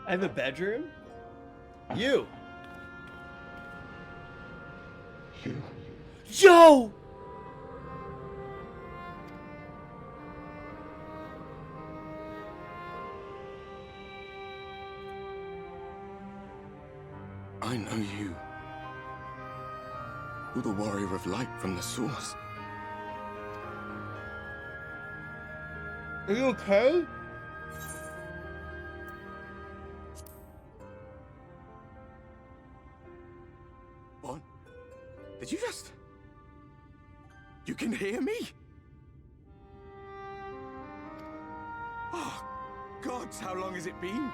I have a bedroom? You! Yo! I know you. You're the warrior of light from the source. Are you okay? What? Did you just... You can hear me? Oh, gods, how long has it been?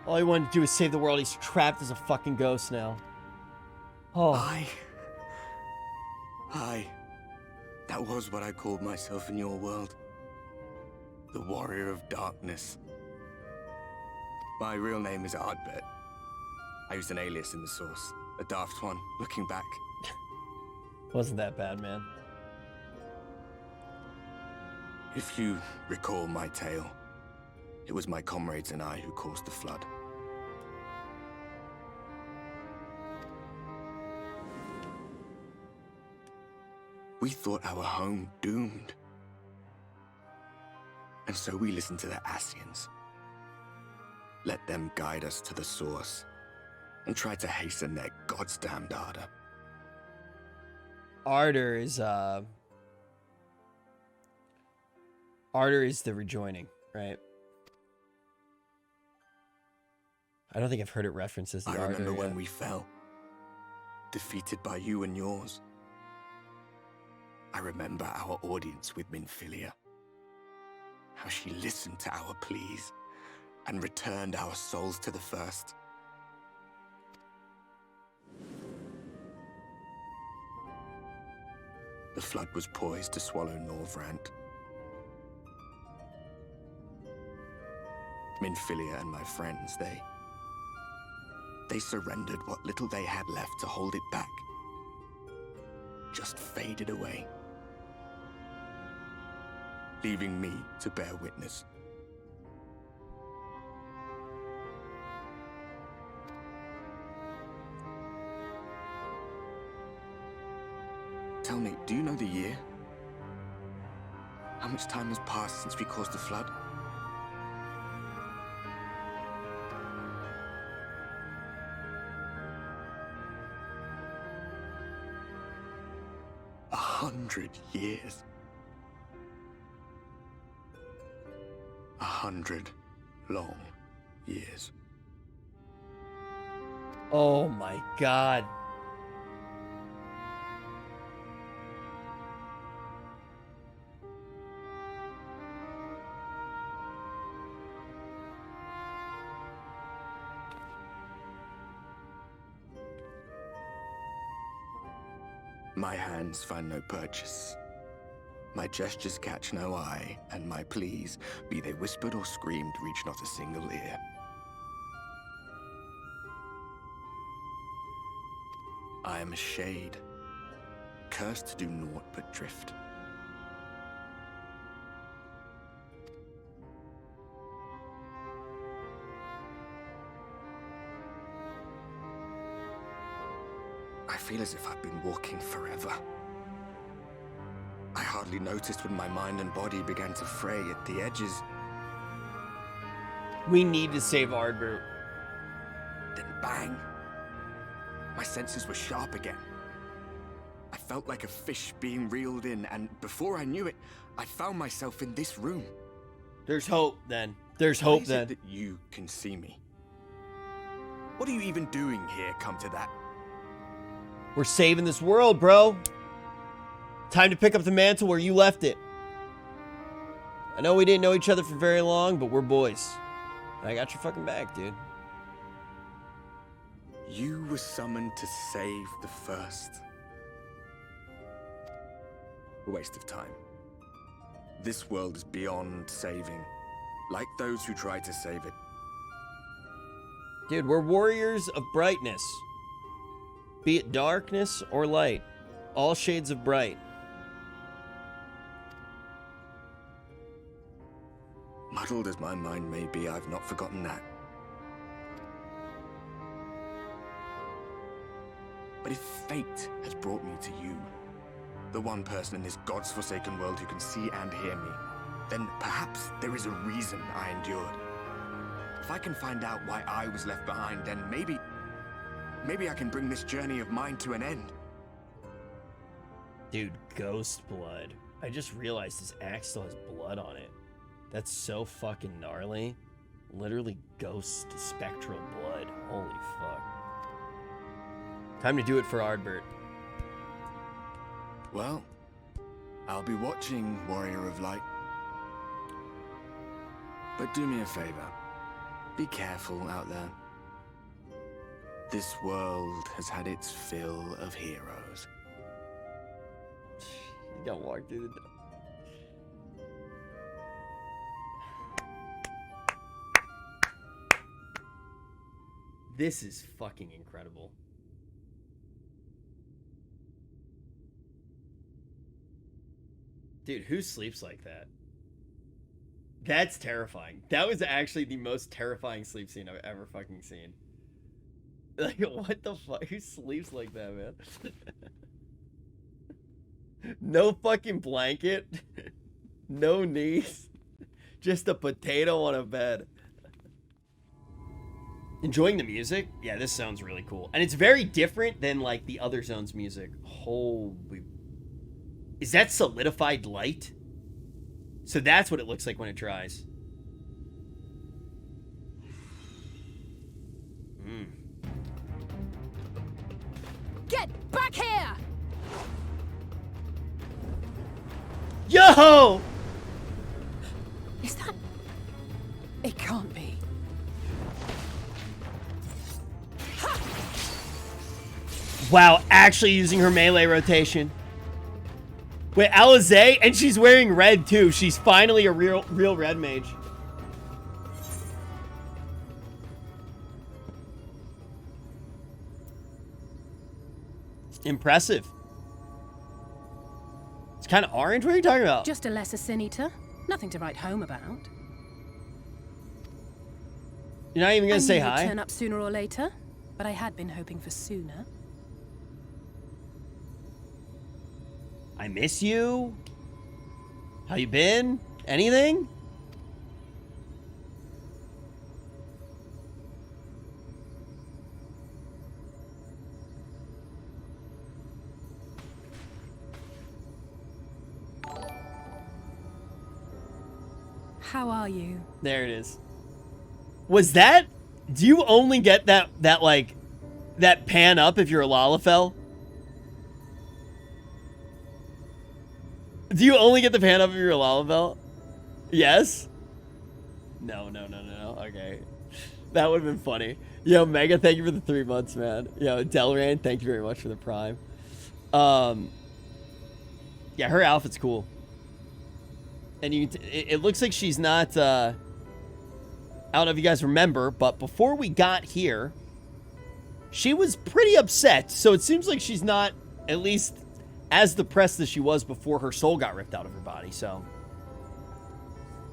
All he wanted to do is save the world. He's trapped as a fucking ghost now. Oh. I... That was what I called myself in your world. The Warrior of Darkness. My real name is Ardbert. I used an alias in the source. A daft one, looking back. Wasn't that bad, man. If you recall my tale, it was my comrades and I who caused the flood. We thought our home doomed. And so we listened to the Asians. Let them guide us to the source and try to hasten their goddamned ardor. Ardor is the rejoining, right? I don't think I've heard it referenced as the Ardor. I remember when yet. we fell, defeated by you and yours. I remember our audience with Minfilia. How she listened to our pleas and returned our souls to the first. The flood was poised to swallow Norvrandt. Minfilia and my friends, they surrendered what little they had left to hold it back. Just faded away, leaving me to bear witness. Tell me, do you know the year? How much time has passed since we caused the flood? A 100 years. 100 long years. Oh my god. My hands find no purchase. My gestures catch no eye, and my pleas, be they whispered or screamed, reach not a single ear. I am a shade, cursed to do naught but drift. I feel as if I've been walking forever. I hardly noticed when my mind and body began to fray at the edges. We need to save Ardbert. Then bang! My senses were sharp again. I felt like a fish being reeled in, and before I knew it, I found myself in this room. There's hope, then. There's hope, Why is then. it that you can see me? What are you even doing here, come to that? We're saving this world, bro. Time to pick up the mantle where you left it. I know we didn't know each other for very long, but we're boys. And I got your fucking back, dude. You were summoned to save the first. A waste of time. This world is beyond saving, like those who try to save it. Dude, we're warriors of brightness. Be it darkness or light. All shades of bright. Bottled as my mind may be, I've not forgotten that. But if fate has brought me to you, the one person in this God's forsaken world who can see and hear me, then perhaps there is a reason I endured. If I can find out why I was left behind, then maybe I can bring this journey of mine to an end. Dude, ghost blood. I just realized his axe still has blood on it. That's so fucking gnarly. Literally ghost spectral blood. Holy fuck. Time to do it for Ardbert. Well, I'll be watching, Warrior of Light. But do me a favor. Be careful out there. This world has had its fill of heroes. You gotta walk through the door. This is fucking incredible. Dude, who sleeps like that? That's terrifying. That was actually the most terrifying sleep scene I've ever fucking seen. Like, what the fuck? Who sleeps like that, man? No fucking blanket. No knees. Just a potato on a bed. Enjoying the music? Yeah, this sounds really cool. And it's very different than, like, the other zone's music. Holy... Is that solidified light? So that's what it looks like when it dries. Get back here! Yo! Is that... It can't be. Wow, actually using her melee rotation. Wait, Alisaie? And she's wearing red too. She's finally a real red mage. Impressive. It's kind of orange. What are you talking about? Just a lesser sin eater. Nothing to write home about. You're not even gonna say I knew you'd hi? turn up sooner or later, but I had been hoping for sooner. I miss you. How you been? Anything? How are you? There it is. Was that... Do you only get that like... That pan up if you're a Lalafell? Do you only get the pan up if you're a Lalafell? Yes? No. Okay. That would have been funny. Yo, Mega, thank you for the 3 months, man. Yo, Delrain, thank you very much for the Prime. Yeah, her outfit's cool. And it looks like she's not, I don't know if you guys remember, but before we got here, she was pretty upset. So it seems like she's not, at least, as depressed as she was before her soul got ripped out of her body. So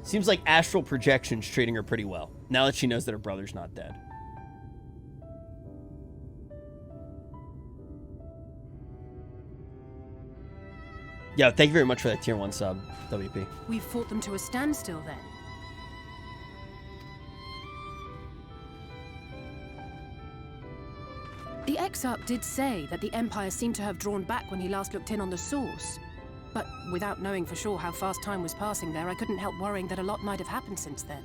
seems like astral projection's treating her pretty well, now that she knows that her brother's not dead. Yeah, thank you very much for that tier 1 sub, WP. We've fought them to a standstill then. The Exarch did say that the Empire seemed to have drawn back when he last looked in on the source. But without knowing for sure how fast time was passing there, I couldn't help worrying that a lot might have happened since then.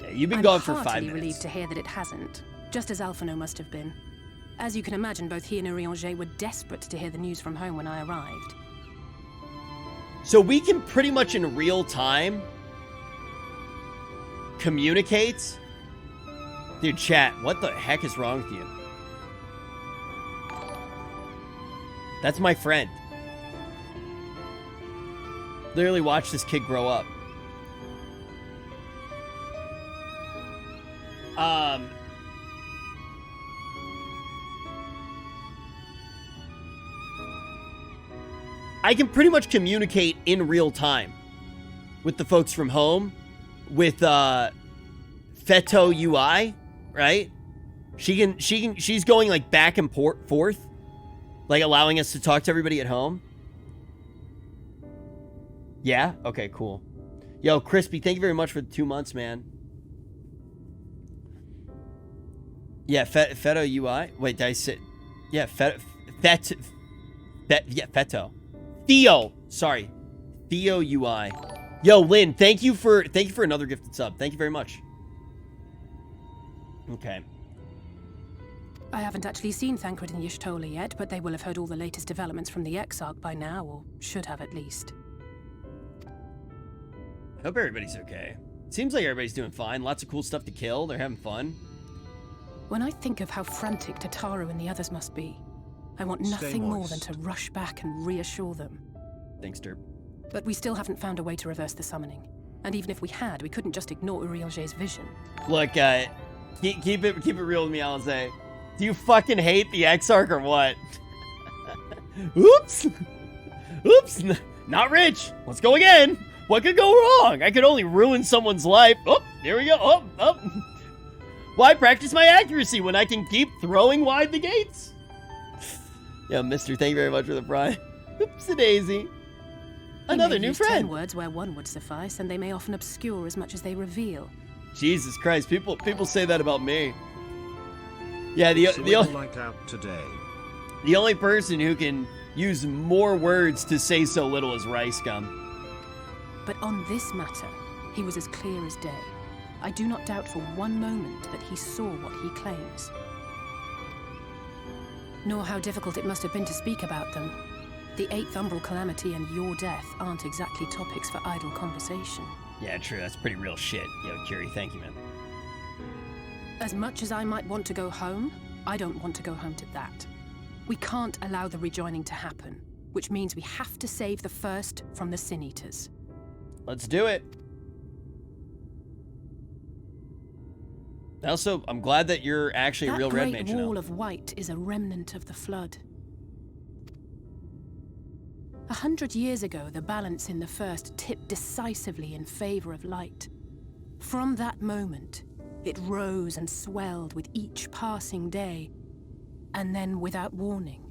Yeah, you've been gone for 5 I'm minutes. heartily relieved to hear that it hasn't, just as Alphino must have been. As you can imagine, both he and Urianger were desperate to hear the news from home when I arrived. So we can pretty much in real time communicate. Dude, chat, what the heck is wrong with you? That's my friend. Literally watch this kid grow up. I can pretty much communicate in real time with the folks from home, with Feto UI, right? She's going like back and forth, like allowing us to talk to everybody at home. Yeah? Okay, cool. Yo, Crispy, thank you very much for the 2 months, man. Yeah, Feto UI. Wait, did I say? Yeah, Feto. Theo. Sorry. Theo UI. Yo, Lynn, thank you for another gifted sub. Thank you very much. Okay. I haven't actually seen Thancred and Y'shtola yet, but they will have heard all the latest developments from the Exarch by now, or should have at least. Hope everybody's okay. Seems like everybody's doing fine. Lots of cool stuff to kill. They're having fun. When I think of how frantic Tataru and the others must be, I want nothing more than to rush back and reassure them. Thanks, Derp. But we still haven't found a way to reverse the summoning. And even if we had, we couldn't just ignore Urielge's vision. Look, keep it real with me, Alisaie. Do you fucking hate the Exarch or what? Oops! Oops! Not rich! Let's go again! What could go wrong? I could only ruin someone's life. Oh, there we go. Oh. Why practice my accuracy when I can keep throwing wide the gates? Yeah, mister, thank you very much for the pride. Oopsie-daisy. Another new friend. 10 words where one would suffice, and they may often obscure as much as they reveal. Jesus Christ, people say that about me. Yeah, the only person who can use more words to say so little is Rice Gum. But on this matter, he was as clear as day. I do not doubt for one moment that he saw what he claims. Nor how difficult it must have been to speak about them. The 8th Umbral Calamity and your death aren't exactly topics for idle conversation. Yeah, true. That's pretty real shit. Yo, Curie, thank you, man. As much as I might want to go home, I don't want to go home to that. We can't allow the rejoining to happen, which means we have to save the first from the Sin Eaters. Let's do it. Also, I'm glad that you're actually a real red mage now. That great wall of white is a remnant of the flood. 100 years ago, the balance in the first tipped decisively in favor of light. From that moment, it rose and swelled with each passing day, and then, without warning,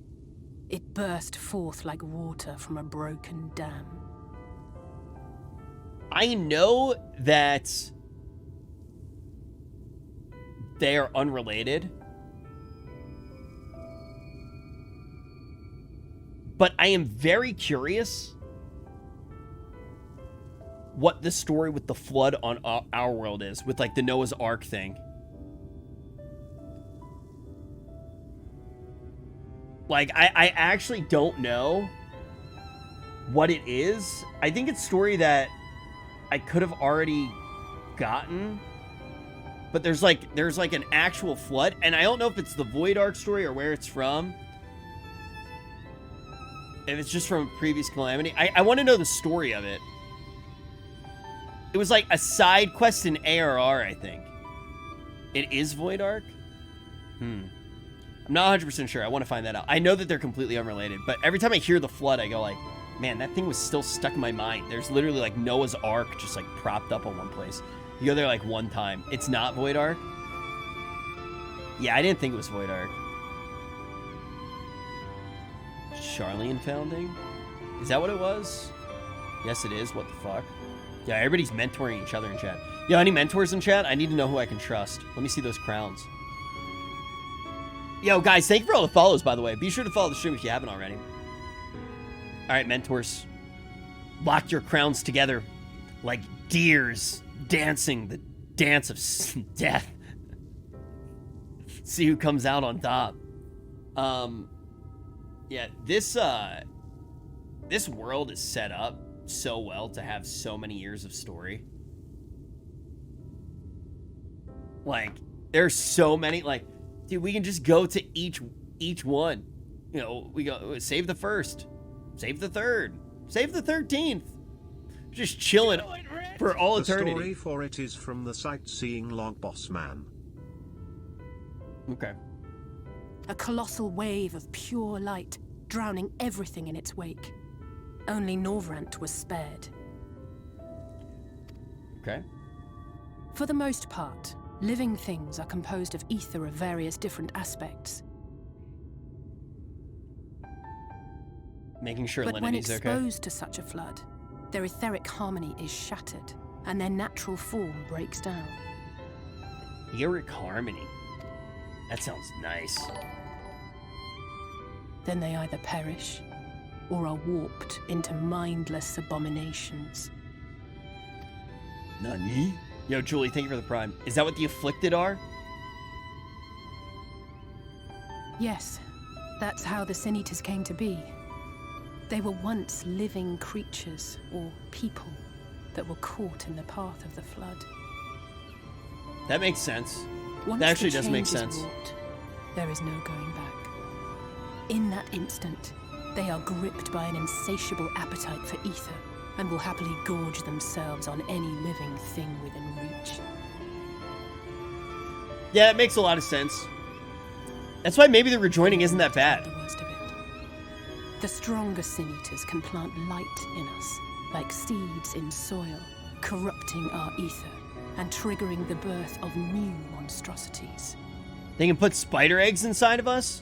it burst forth like water from a broken dam. I know that they are unrelated, but I am very curious what the story with the flood on our world is, with like the Noah's Ark thing. Like, I actually don't know what it is. I think it's a story that I could have already gotten, but there's like an actual flood, and I don't know if it's the Void Ark story or where it's from. If it's just from a previous calamity. I want to know the story of it. It was like a side quest in ARR, I think. It is Void Ark? I'm not 100% sure. I want to find that out. I know that they're completely unrelated, but every time I hear the flood, I go like, man, that thing was still stuck in my mind. There's literally like Noah's Ark just like propped up on one place. You go there like one time. It's not Void Ark? Yeah, I didn't think it was Void Ark. Charlian Founding? Is that what it was? Yes, it is. What the fuck? Yeah, everybody's mentoring each other in chat. Yo, any mentors in chat? I need to know who I can trust. Let me see those crowns. Yo, guys, thank you for all the follows, by the way. Be sure to follow the stream if you haven't already. All right, mentors. Lock your crowns together like deers dancing the dance of death. See who comes out on top. Yeah, this world is set up so well to have so many years of story. Like, there's so many, like, dude, we can just go to each one. You know, we go, save the first, save the third, save the 13th. Just chilling for all eternity. The story for it is from the sightseeing log, boss man. Okay. A colossal wave of pure light, drowning everything in its wake. Only Norvrandt was spared. Okay. For the most part, living things are composed of ether of various different aspects. Making sure But when Lenity's okay. exposed to such a flood, their etheric harmony is shattered, and their natural form breaks down. Etheric harmony. That sounds nice. Then they either perish, or are warped into mindless abominations. Nani? Yo, Julie, thank you for the prime. Is that what the afflicted are? Yes, that's how the Sin Eaters came to be. They were once living creatures, or people, that were caught in the path of the flood. That makes sense. Once That actually the does make change is sense. wrought, there is no going back. In that instant, they are gripped by an insatiable appetite for ether, and will happily gorge themselves on any living thing within reach. Yeah, it makes a lot of sense. That's why maybe the rejoining isn't that bad. The worst of it. The stronger Sin Eaters can plant light in us, like seeds in soil, corrupting our ether and triggering the birth of new monstrosities. They can put spider eggs inside of us?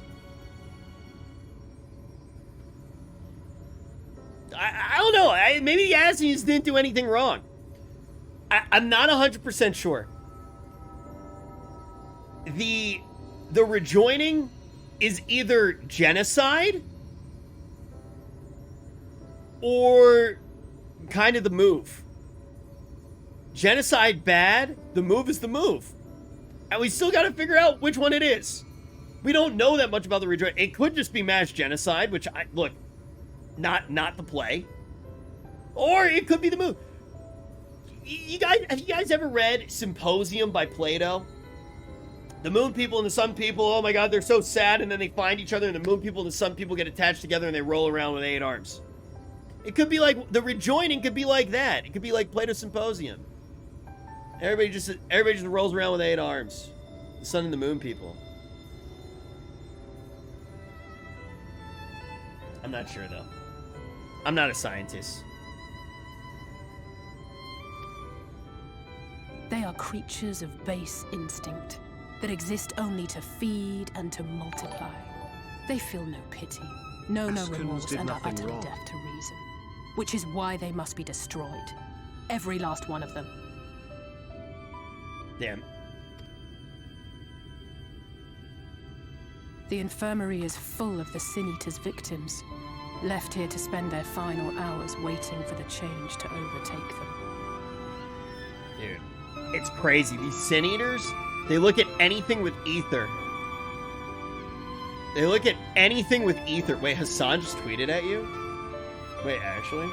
I don't know. Maybe the Assassins didn't do anything wrong. I'm not 100% sure. The rejoining is either genocide or kind of the move. Genocide bad, the move is the move. And we still got to figure out which one it is. We don't know that much about the rejoining. It could just be mass genocide, which look, not the play. Or it could be the move. Have you guys ever read Symposium by Plato? The moon people and the sun people, oh my god, they're so sad, and then they find each other, and the moon people and the sun people get attached together, and they roll around with 8 arms. It could be like, the rejoining could be like that. It could be like Plato's Symposium. Everybody just rolls around with 8 arms. The sun and the moon people. I'm not sure, though. I'm not a scientist. They are creatures of base instinct that exist only to feed and to multiply. They feel no pity, know no Askins remorse, did and are nothing utterly wrong. deaf to reason. Which is why they must be destroyed. Every last one of them. Damn. The infirmary is full of the Sin Eaters' victims, left here to spend their final hours waiting for the change to overtake them. Dude, it's crazy. These Sin Eaters, they look at anything with ether. They look at anything with ether. Wait, Hassan just tweeted at you? Wait, actually?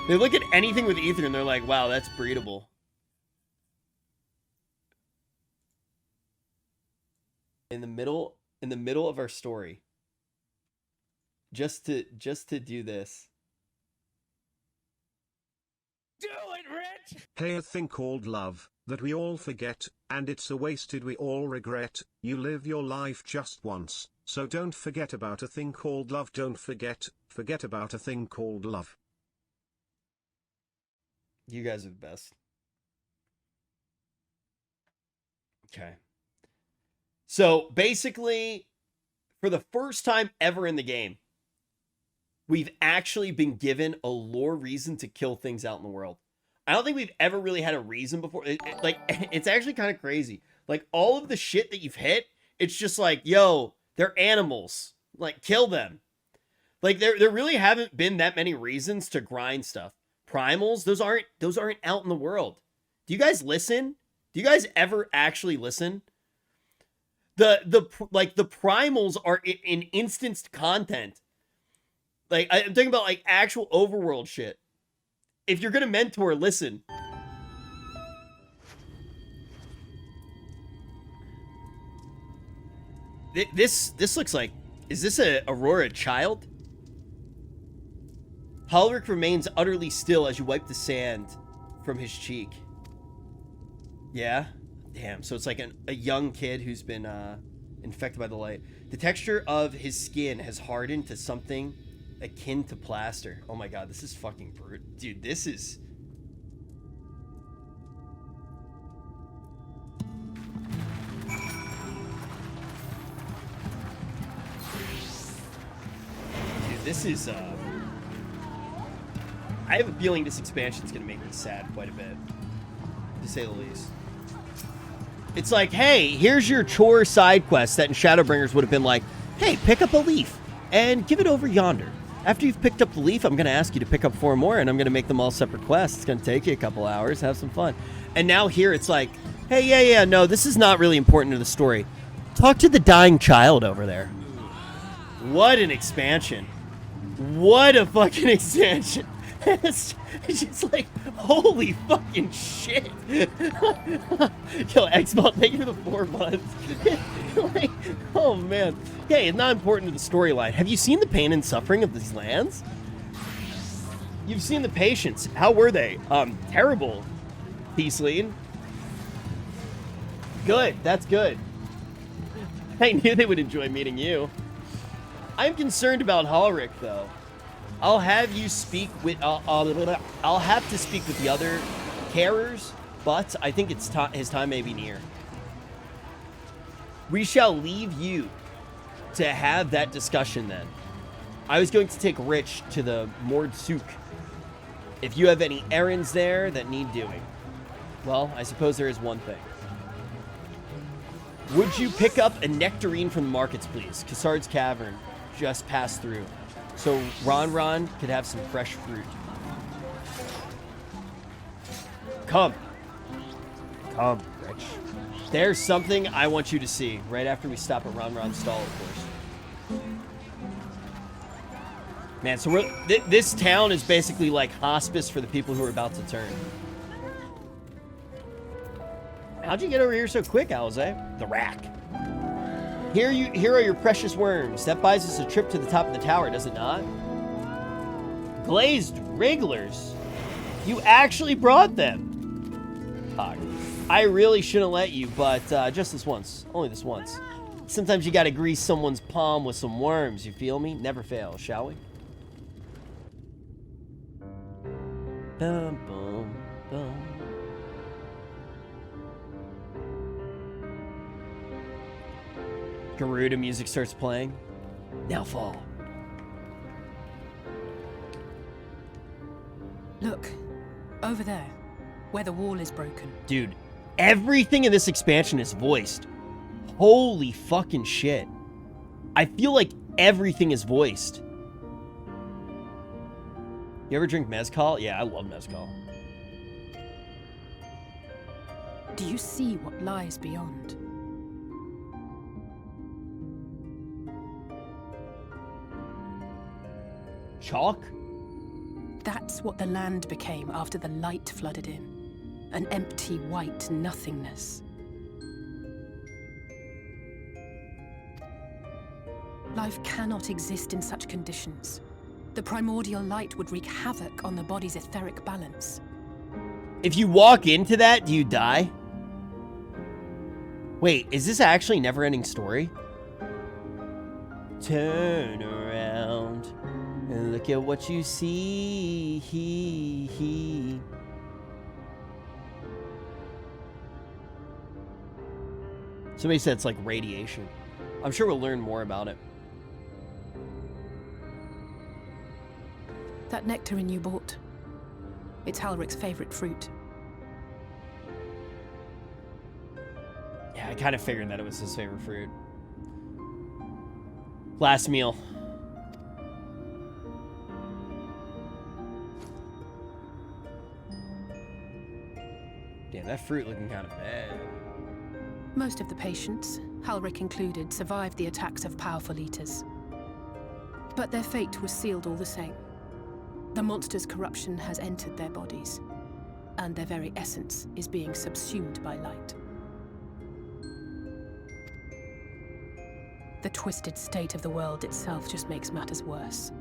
They look at anything with ether and they're like, wow, that's breedable. In the middle of our story. Just to do this. Do it, Rich! Hey, a thing called love, that we all forget, and it's a wasted we all regret. You live your life just once, so don't forget about a thing called love. Don't forget about a thing called love. You guys are the best. Okay. So basically, for the first time ever in the game, we've actually been given a lore reason to kill things out in the world. I don't think we've ever really had a reason before. It's actually kind of crazy. Like, all of the shit that you've hit, it's just like, yo, they're animals. Like, kill them. Like, there really haven't been that many reasons to grind stuff. Primals, those aren't out in the world. Do you guys listen? Do you guys ever actually listen? The primals are in instanced content. Like, I'm talking about like actual overworld shit. If you're gonna mentor, listen. This looks like, is this a Aurora child? Halric remains utterly still as you wipe the sand from his cheek. Yeah? Damn, so it's like a young kid who's been infected by the light. The texture of his skin has hardened to something akin to plaster. Oh my god, this is fucking brutal. Dude, this is... Dude, this is, I have a feeling this expansion is going to make me sad quite a bit, to say the least. It's like, hey, here's your chore side quest that in Shadowbringers would have been like, hey, pick up a leaf and give it over yonder. After you've picked up the leaf, I'm going to ask you to pick up 4 more, and I'm going to make them all separate quests. It's going to take you a couple hours, have some fun. And now here it's like, hey, yeah, no, this is not really important to the story. Talk to the dying child over there. What an expansion. What a fucking expansion. It's just like, holy fucking shit. Yo, X-Ball, thank you for the 4 months. Like, oh man. Hey, it's not important to the storyline. Have you seen the pain and suffering of these lands? You've seen the patients. How were they? Terrible, Tesleen. Good, that's good. I knew they would enjoy meeting you. I'm concerned about Halric, though. I'll have you speak with. I'll have to speak with the other carers, but I think it's his time may be near. We shall leave you to have that discussion then. I was going to take Rich to the Mordsuk. If you have any errands there that need doing, well, I suppose there is one thing. Would you pick up a nectarine from the markets, please? Cassard's Cavern just passed through. So Ron could have some fresh fruit. Come, Rich. There's something I want you to see right after we stop at Ron's stall, of course. Man, so this town is basically like Hospice for the people who are about to turn. How'd you get over here so quick, Alisaie? The rack. Here are your precious worms. That buys us a trip to the top of the tower, does it not? Glazed wrigglers. You actually brought them. Fuck. I really shouldn't let you, but just this once. Only this once. Sometimes you gotta grease someone's palm with some worms, you feel me? Never fail, shall we? Bum, bum, bum. Garuda music starts playing. Now fall. Look, over there, where the wall is broken. Dude, everything in this expansion is voiced. Holy fucking shit. I feel like everything is voiced. You ever drink mezcal? Yeah, I love mezcal. Do you see what lies beyond? Chalk? That's what the land became after the light flooded in. An empty white nothingness. Life cannot exist in such conditions. The primordial light would wreak havoc on the body's etheric balance. If you walk into that, do you die? Wait, is this actually a never-ending story? Turn around and look at what you see. Somebody said it's like radiation. I'm sure we'll learn more about it. That nectarine you bought, it's Halric's favorite fruit. Yeah, I kind of figured that it was his favorite fruit. Last meal. Damn, that fruit looking kind of bad. Most of the patients, Halric included, survived the attacks of powerful eaters. But their fate was sealed all the same. The monster's corruption has entered their bodies, and their very essence is being subsumed by light. The twisted state of the world itself just makes matters worse.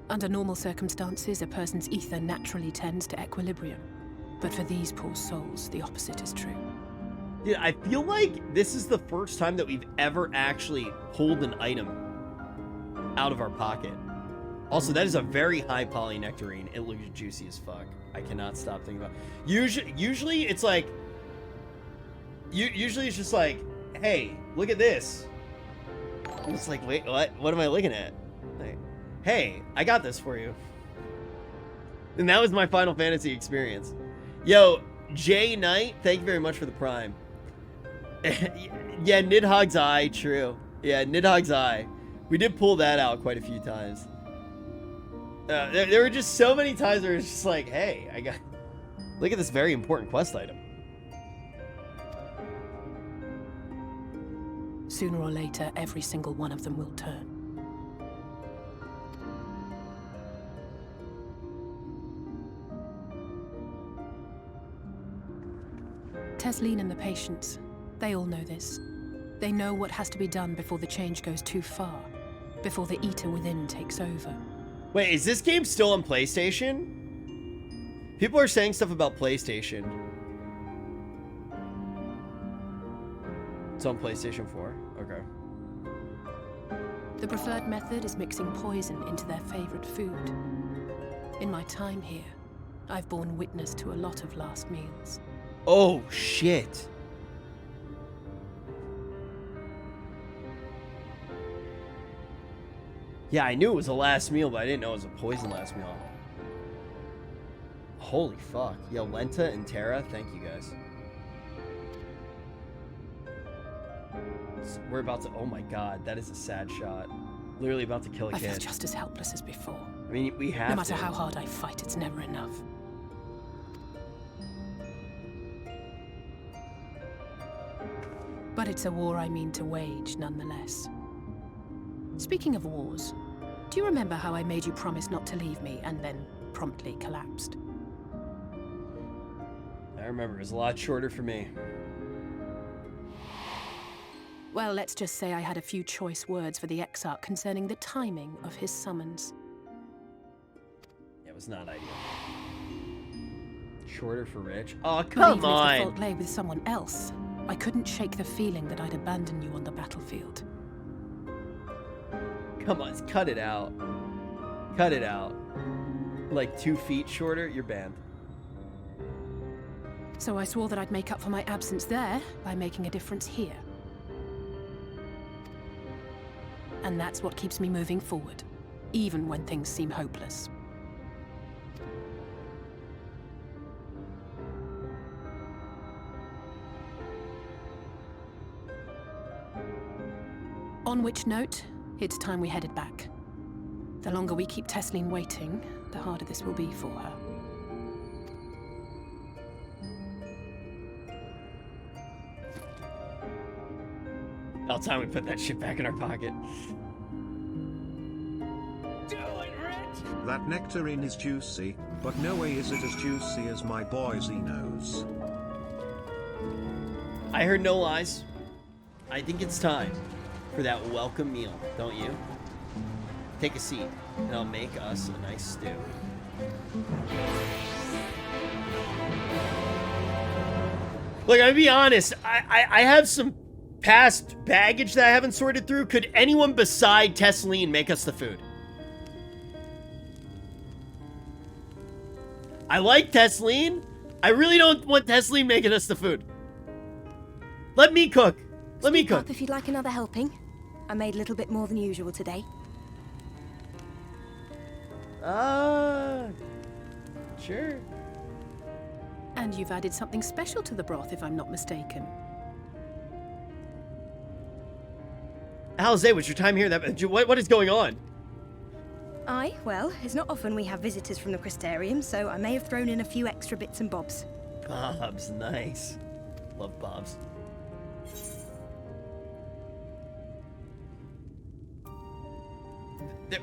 Under normal circumstances, a person's ether naturally tends to equilibrium. But for these poor souls, the opposite is true. Dude, I feel like this is the first time that we've ever actually pulled an item out of our pocket. Also, that is a very high poly nectarine. It looks juicy as fuck. I cannot stop thinking about it. Usually it's like... Usually it's just like, hey, look at this. And it's like, wait, what? What am I looking at? Like, hey, I got this for you. And that was my Final Fantasy experience. Yo, Jay Knight, thank you very much for the Prime. Yeah, Nidhogg's Eye, true. Yeah, Nidhogg's Eye. We did pull that out quite a few times. There were just so many times where it's just like, hey, I got... Look at this very important quest item. Sooner or later, every single one of them will turn. Tesleen and the patients, they all know this. They know what has to be done before the change goes too far, before the Eater within takes over. Wait, is this game still on PlayStation? People are saying stuff about PlayStation. It's on PlayStation 4? Okay. The preferred method is mixing poison into their favorite food. In my time here, I've borne witness to a lot of last meals. Oh, shit. Yeah, I knew it was a last meal, but I didn't know it was a poison last meal. Holy fuck. Yo, Lenta and Terra, thank you guys. We're about to... Oh my god, that is a sad shot. Literally about to kill a kid. I feel just as helpless as before. I mean, we have to. No matter how hard I fight, it's never enough. But it's a war I mean to wage, nonetheless. Speaking of wars, do you remember how I made you promise not to leave me and then promptly collapsed? I remember. It was a lot shorter for me. Well, let's just say I had a few choice words for the Exarch concerning the timing of his summons. It was not ideal. Shorter for Rich? Oh, come Even on! if the fault lay with someone else, I couldn't shake the feeling that I'd abandon you on the battlefield. Come on, cut it out. Cut it out. Like 2 feet shorter, you're banned. So I swore that I'd make up for my absence there by making a difference here. And that's what keeps me moving forward, even when things seem hopeless. On which note, it's time we headed back. The longer we keep Tesleen waiting, the harder this will be for her. About time we put that shit back in our pocket. That nectarine is juicy, but no way is it as juicy as my boy Zeno's. I heard no lies. I think it's time for that welcome meal, don't you? Take a seat, and I'll make us a nice stew. Look, I'll be honest, I have some past baggage that I haven't sorted through. Could anyone beside Tesleen make us the food? I like Tesleen. I really don't want Tesleen making us the food. Let me cook. Let me cook. If you'd like another helping. I made a little bit more than usual today. Sure. And you've added something special to the broth, if I'm not mistaken. Alisaie, what's your time here? What is going on? Well, it's not often we have visitors from the Crystarium, so I may have thrown in a few extra bits and bobs. Bobs, nice. Love Bobs.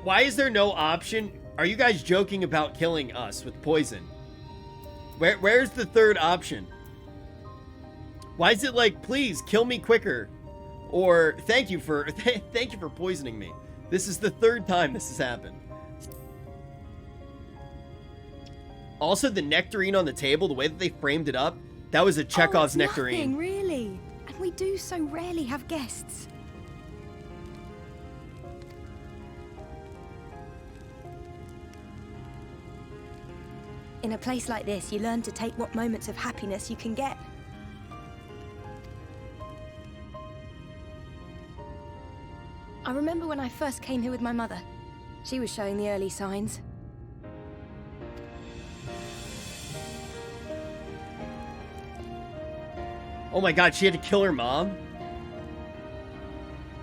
Why is there no option? Are you guys joking about killing us with poison? Where's the third option? Why is it like, please kill me quicker? Or thank you for poisoning me. This is the third time this has happened. Also, the nectarine on the table, the way that they framed it up, that was a Chekhov's nectarine. Nothing, really. do so rarely have guests. In a place like this, you learn to take what moments of happiness you can get. I remember when I first came here with my mother. She was showing the early signs. Oh my god, she had to kill her mom?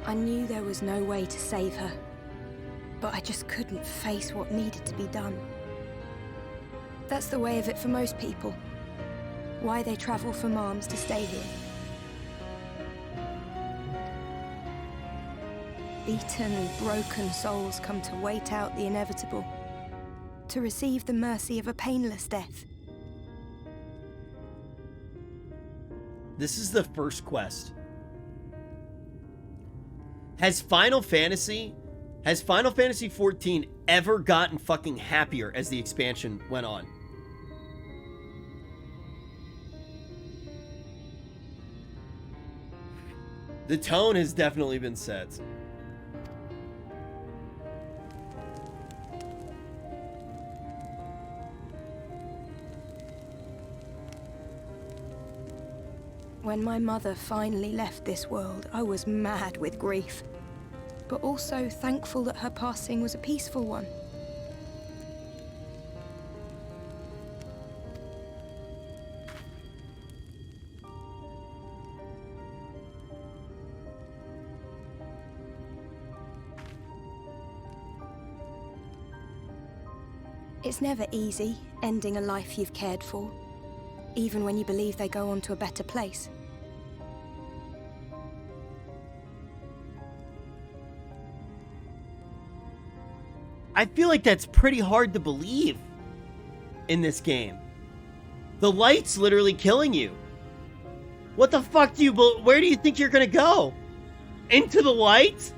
I knew there was no way to save her, but I just couldn't face what needed to be done. That's the way of it for most people. Why they travel from arms to stay here. Beaten, broken souls come to wait out the inevitable, to receive the mercy of a painless death. This is the first quest. Has Final Fantasy XIV ever gotten fucking happier as the expansion went on? The tone has definitely been set. When my mother finally left this world, I was mad with grief, but also thankful that her passing was a peaceful one. It's never easy, ending a life you've cared for, even when you believe they go on to a better place. I feel like that's pretty hard to believe in this game. The light's literally killing you. What the fuck do you... Where do you think you're gonna go? Into the light?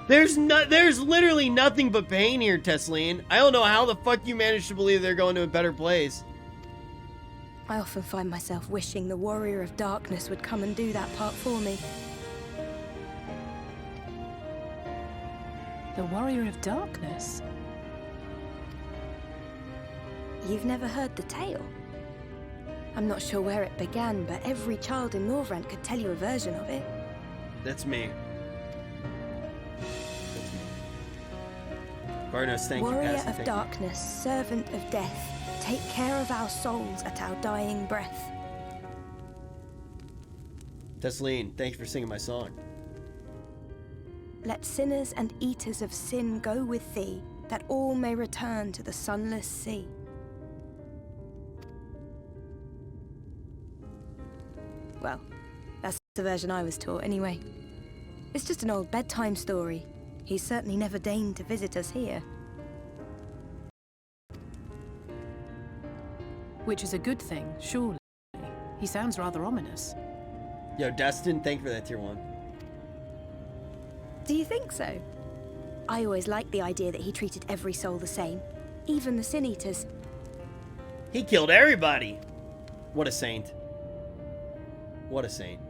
There's literally nothing but pain here, Tesleen. I don't know how the fuck you managed to believe they're going to a better place. I often find myself wishing the Warrior of Darkness would come and do that part for me. The Warrior of Darkness? You've never heard the tale? I'm not sure where it began, but every child in Norvrandt could tell you a version of it. That's me. Barnos, thank you, Warrior Cassie, of Darkness, servant of death, take care of our souls at our dying breath. Tesleen, thank you for singing my song. Let sinners and eaters of sin go with thee, that all may return to the sunless sea. Well, that's the version I was taught anyway. It's just an old bedtime story. He's certainly never deigned to visit us here. Which is a good thing, surely. He sounds rather ominous. Yo, Destin, thank you for that tier 1. Do you think so? I always liked the idea that he treated every soul the same, even the Sin Eaters. He killed everybody! What a saint. What a saint.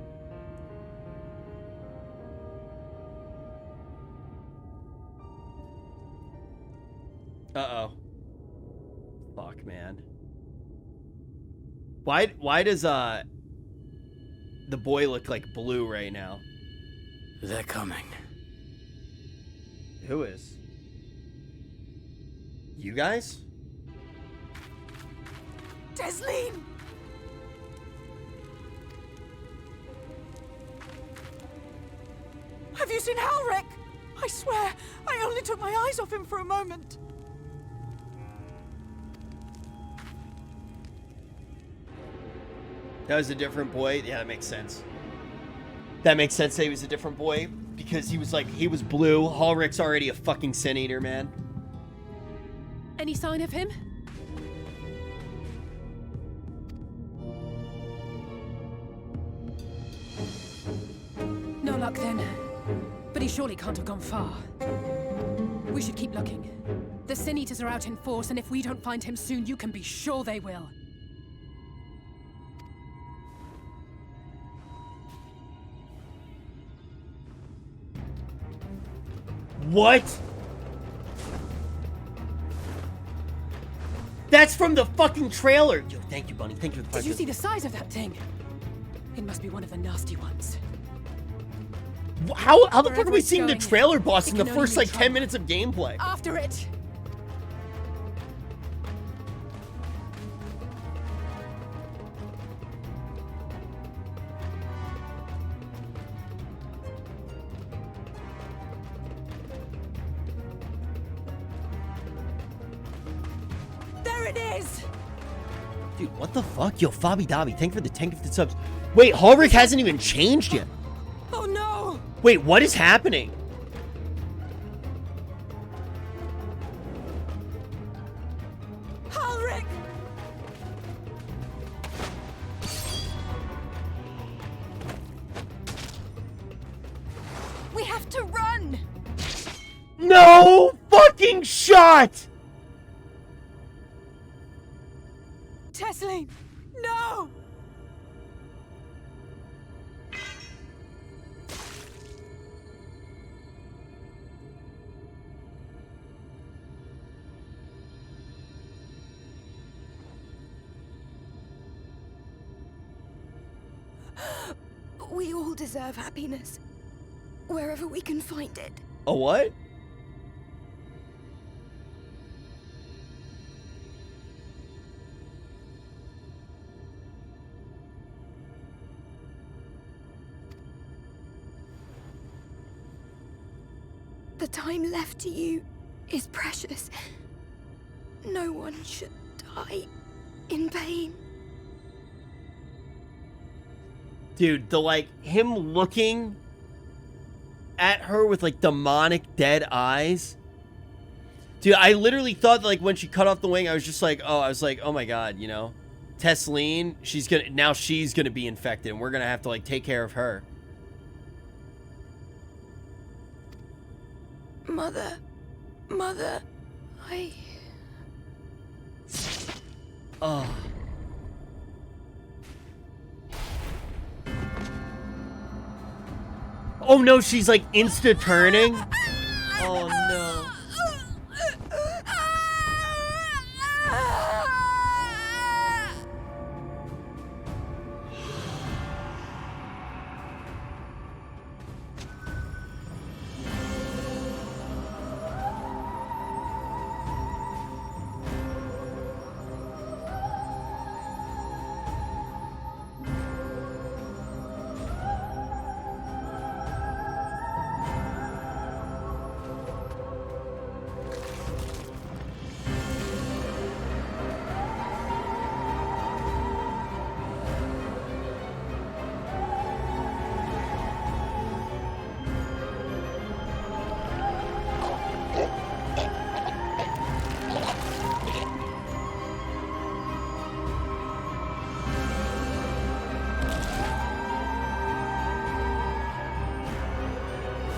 Uh-oh. Fuck, man. Why does, the boy look like blue right now? They're coming. Who is? You guys? Tesleen! Have you seen Halric? I swear, I only took my eyes off him for a moment. That was a different boy? Yeah, that makes sense. That makes sense that he was a different boy, because he was blue. Halric's already a fucking sin eater, man. Any sign of him? No luck then. But he surely can't have gone far. We should keep looking. The Sin Eaters are out in force, and if we don't find him soon, you can be sure they will. What? That's from the fucking trailer. Yo, thank you, Bunny. Thank you for the Did you see the size of that thing? It must be one of the nasty ones. How the fuck are Wherever we it's seeing the going, trailer boss it in the can only first, mean like, 10 trouble. minutes of gameplay? After it! There it is! Dude, what the fuck? Yo, Fabi Dabi, thank you for the 10 gifted subs. Wait, Halric hasn't even changed yet. Oh no! Wait, what is happening? Halric! We have to run! No fucking shot! Tesleen! No! We all deserve happiness. Wherever we can find it. A what? The time left to you is precious. No one should die in pain. Dude, the, like, him looking at her with, like, demonic dead eyes. Dude, I literally thought that, like, when she cut off the wing, I was just like, oh my god, you know? Tesleen, she's gonna be infected, and we're gonna have to, like, take care of her. Mother, I... Oh. Oh no, she's like insta-turning? Oh no.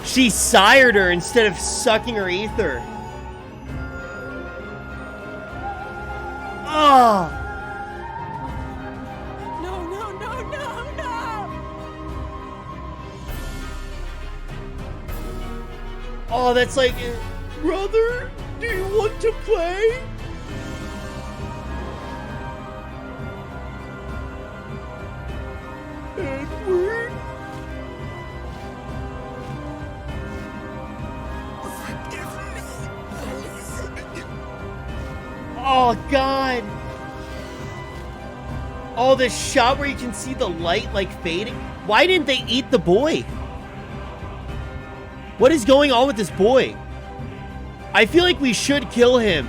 She sired her instead of sucking her ether. Oh. No, no, no, no, no! Oh, that's like, brother, do you want to play? Edward? Oh, God. Oh, the shot where you can see the light, like, fading. Why didn't they eat the boy? What is going on with this boy? I feel like we should kill him.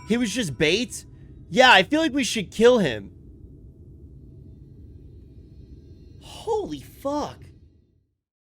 He was just bait? Yeah, I feel like we should kill him. Holy fuck.